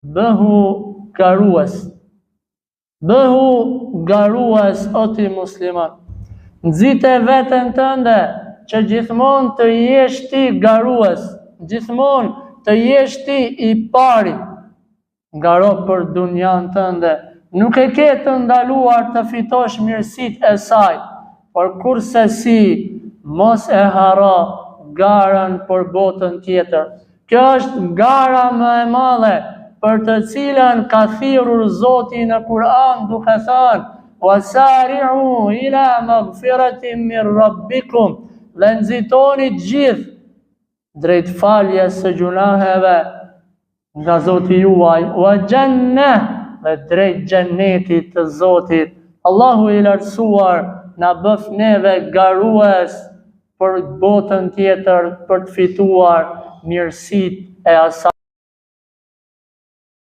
bëhu garues. Bëhu garues, o ti musliman. Nxite veten tënde që gjithmonë të jesh ti garues, gjithmonë të jesh ti i pari. Ngaro për dunjan tënde. Nuk e ke të ndaluar të fitosh mirësit e saj, por kurse si, mos e haro garën për botën tjetër. Kjo është gara më e madhe, për të cilën ka thirrur Zoti në Kur'an duke thënë: "Wasari'u ila maghfiratin min rabbikum", dhe nxitoni gjithë drejt faljes së gjunaheve nga Zoti juaj, wa jannah, dhe drejt xhennetit të Zotit. Allahu i lartësuar na bëf neve garues për botën tjetër, për të fituar mirësitë e asaj.